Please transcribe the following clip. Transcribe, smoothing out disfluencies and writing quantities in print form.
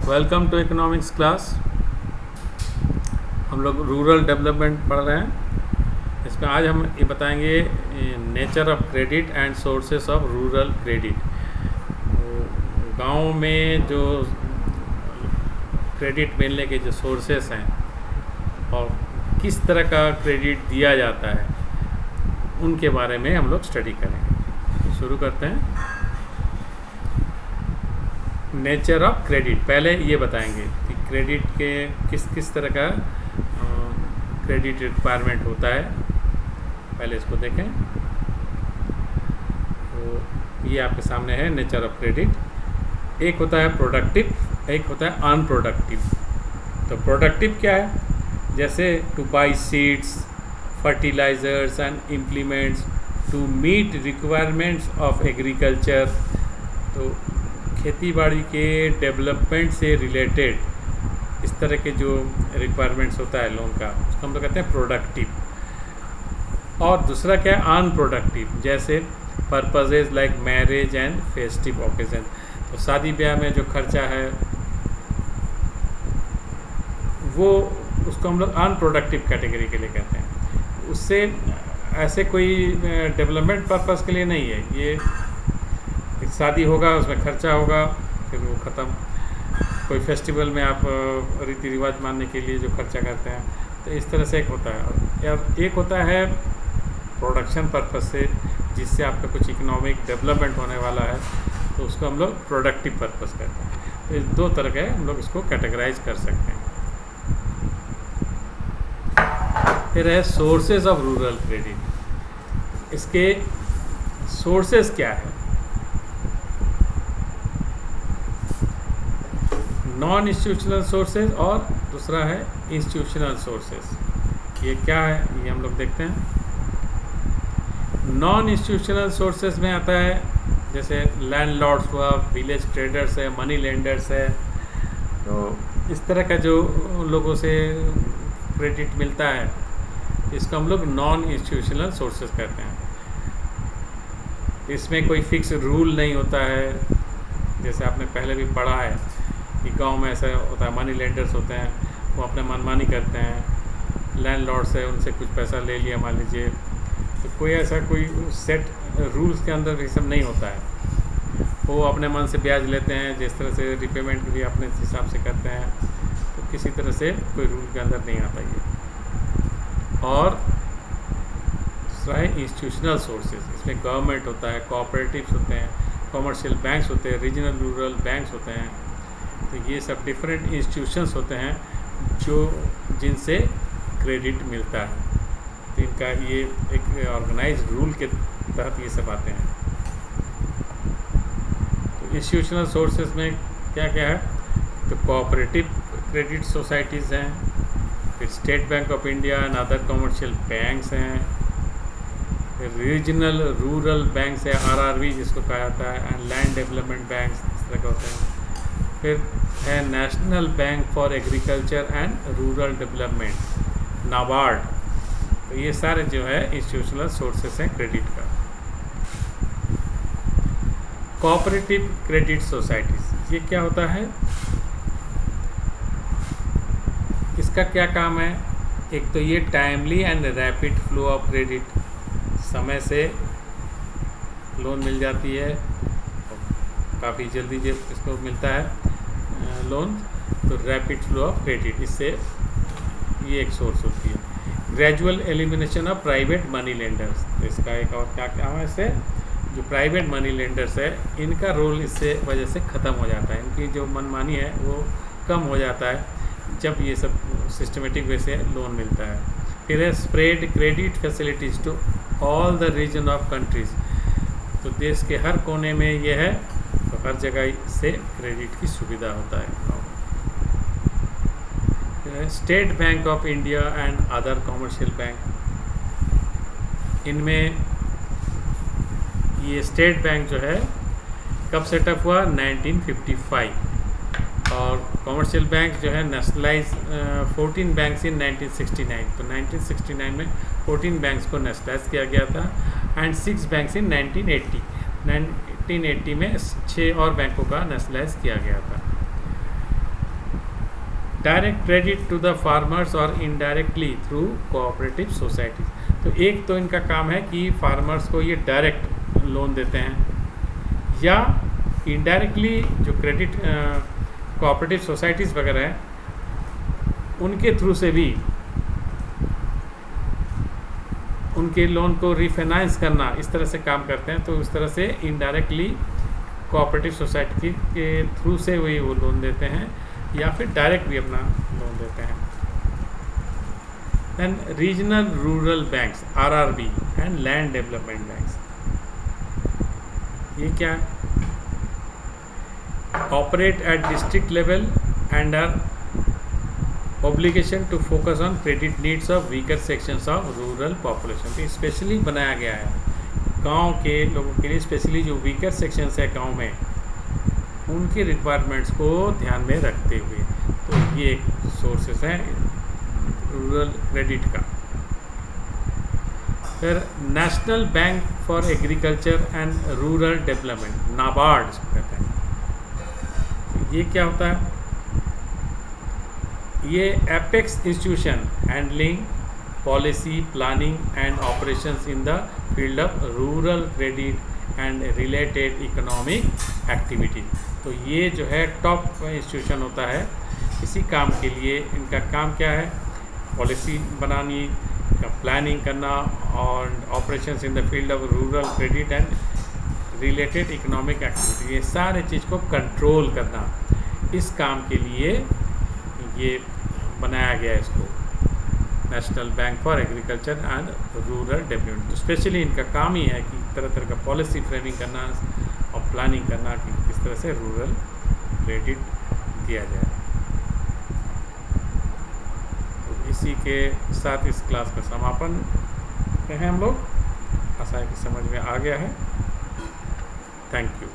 Welcome to economics class. हम लोग rural development पढ़ रहे हैं। इसमें आज हम ये बताएंगे nature of credit and sources of rural credit. गांव में जो क्रेडिट मिलने के जो सोर्सेस हैं और किस तरह का क्रेडिट दिया जाता है उनके बारे में हम लोग स्टडी करेंगे। शुरू करते हैं। नेचर ऑफ क्रेडिट, पहले ये बताएंगे कि क्रेडिट के किस किस तरह का क्रेडिट रिक्वायरमेंट होता है। पहले इसको देखें। तो ये आपके सामने है नेचर ऑफ क्रेडिट। एक होता है प्रोडक्टिव, एक होता है अनप्रोडक्टिव। तो प्रोडक्टिव क्या है? जैसे to buy seeds, fertilisers and implements to meet requirements of agriculture. तो खेती बाड़ी के डेवलपमेंट से रिलेटेड इस तरह के जो रिक्वायरमेंट्स होता है लोन का, उसको हम लोग कहते हैं प्रोडक्टिव। और दूसरा क्या है? अनप्रोडक्टिव, जैसे purposes like marriage and festive occasion. तो शादी ब्याह में जो खर्चा है वो उसको हम लोग अनप्रोडक्टिव कैटेगरी के लिए कहते हैं। उससे ऐसे कोई डेवलपमेंट पर्पज़ के लिए नहीं है। ये शादी होगा, उसमें खर्चा होगा, फिर वो ख़त्म। कोई फेस्टिवल में आप रीति रिवाज मानने के लिए जो खर्चा करते हैं, तो इस तरह से एक होता है। और एक होता है प्रोडक्शन पर्पस से, जिससे आपका कुछ इकोनॉमिक डेवलपमेंट होने वाला है, तो उसको हम लोग प्रोडक्टिव पर्पस कहते हैं। तो इस दो तरह के हम लोग इसको कैटेगराइज कर सकते हैं। फिर है सोर्सेज ऑफ रूरल क्रेडिट। इसके सोर्सेज क्या है? नॉन इंस्टीट्यूशनल सोर्सेज और दूसरा है इंस्टीट्यूशनल सोर्सेज। ये क्या है ये हम लोग देखते हैं। नॉन इंस्टीट्यूशनल सोर्सेज में आता है जैसे लैंडलॉर्ड्स हुआ, विलेज ट्रेडर्स है, मनी लेंडर्स है। तो इस तरह का जो लोगों से क्रेडिट मिलता है, इसको हम लोग नॉन इंस्टीट्यूशनल सोर्सेज कहते हैं। इसमें कोई फिक्स रूल नहीं होता है। जैसे आपने पहले भी पढ़ा है कि गांव में ऐसा होता है, मनी लेंडर्स होते हैं, वो अपने मनमानी करते हैं। लैंडलॉर्ड्स है, उनसे कुछ पैसा ले लिया मान लीजिए, तो कोई ऐसा कोई सेट रूल्स के अंदर ये सब नहीं होता है। वो अपने मन से ब्याज लेते हैं, जिस तरह से रिपेमेंट भी अपने हिसाब से करते हैं। तो किसी तरह से कोई रूल के अंदर नहीं आता ये। और दूसरा है इंस्टीट्यूशनल सोर्सेज। इसमें गवर्नमेंट होता है, कोऑपरेटिव्स होते हैं, कॉमर्शियल बैंक्स होते हैं, रीजनल रूरल बैंक्स होते हैं। तो ये सब डिफरेंट इंस्टीट्यूशंस होते हैं जो जिनसे क्रेडिट मिलता है। तो इनका ये एक ऑर्गेनाइज्ड रूल के तहत ये सब आते हैं। तो इंस्टीट्यूशनल सोर्सेज में क्या क्या है? तो कोऑपरेटिव क्रेडिट सोसाइटीज़ हैं, फिर state bank of India and other commercial banks हैं, फिर रीजनल रूरल बैंक्स है, RRB जिसको कहा जाता है, एंड लैंड डेवलपमेंट बैंक्स इस तरह के होते हैं। फिर है national bank for agriculture and rural development, NABARD. तो ये सारे जो है इंस्टीट्यूशनल सोर्सेस हैं क्रेडिट का। कोऑपरेटिव क्रेडिट सोसाइटीज़, ये क्या होता है? इसका क्या काम है? एक तो ये timely and rapid flow of credit, समय से लोन मिल जाती है, काफ़ी जल्दी जब इसको मिलता है लोन। तो रैपिड फ्लो ऑफ क्रेडिट, इससे ये एक सोर्स होती है। Gradual elimination of private money lenders. तो इसका एक और क्या काम है? इससे जो प्राइवेट मनी लेंडर्स है, इनका रोल इससे वजह से ख़त्म हो जाता है। इनकी जो मनमानी है वो कम हो जाता है जब ये सब सिस्टमेटिक वे से लोन मिलता है। फिर है spread credit facilities to all the region of countries. तो देश के हर कोने में ये है, तो हर जगह से क्रेडिट की सुविधा होता है। State bank of India and other commercial bank, इनमें ये स्टेट बैंक जो है कब सेटअप हुआ? 1955। और कॉमर्शियल बैंक जो है नेशनलाइज 14 बैंक्स इन 1969। तो 1969 में 14 बैंक्स को नेशनलाइज किया गया था एंड 6 बैंक्स इन 1980 में 6 और बैंकों का नेशनलाइज किया गया था। Direct credit to the farmers और इनडायरेक्टली थ्रू कोऑपरेटिव सोसाइटीज। तो एक तो इनका काम है कि फार्मर्स को ये डायरेक्ट लोन देते हैं या इनडायरेक्टली जो क्रेडिट कोऑपरेटिव सोसाइटीज़ वगैरह हैं उनके थ्रू से भी उनके लोन को रिफाइनेंस करना, इस तरह से काम करते हैं। तो इस तरह से इनडायरेक्टली कोऑपरेटिव सोसाइटी के थ्रू से वही वो लोन देते हैं या फिर डायरेक्ट भी अपना लोन देते हैं। Then regional rural banks RRB and land development banks, ये क्या है? Operate at district level and are obligation to focus on credit needs of weaker sections of rural population. तो स्पेशली बनाया गया है गांव के लोगों के लिए, स्पेशली जो वीकर सेक्शंस है गांव में, उनके रिक्वायरमेंट्स को ध्यान में रखते हुए। तो ये एक सोर्सेस हैं रूरल क्रेडिट का। फिर national bank for agriculture and rural development, NABARD इसको कहते हैं। ये क्या होता है? ये apex institution handling policy planning and operations in the field of rural credit and related economic activity. तो ये जो है टॉप इंस्टीट्यूशन होता है इसी काम के लिए। इनका काम क्या है? पॉलिसी बनानी, प्लानिंग करना और operations in the field of rural credit and related economic activity, ये सारे चीज़ को कंट्रोल करना, इस काम के लिए ये बनाया गया है इसको, national bank for agriculture and rural development. तो स्पेशली इनका काम ही है कि तरह तरह का पॉलिसी फ्रेमिंग करना और प्लानिंग करना कि किस तरह से रूरल क्रेडिट दिया जाए। तो इसी के साथ इस क्लास का समापन पे हैं हम लोग। आशा है कि समझ में आ गया है। Thank you.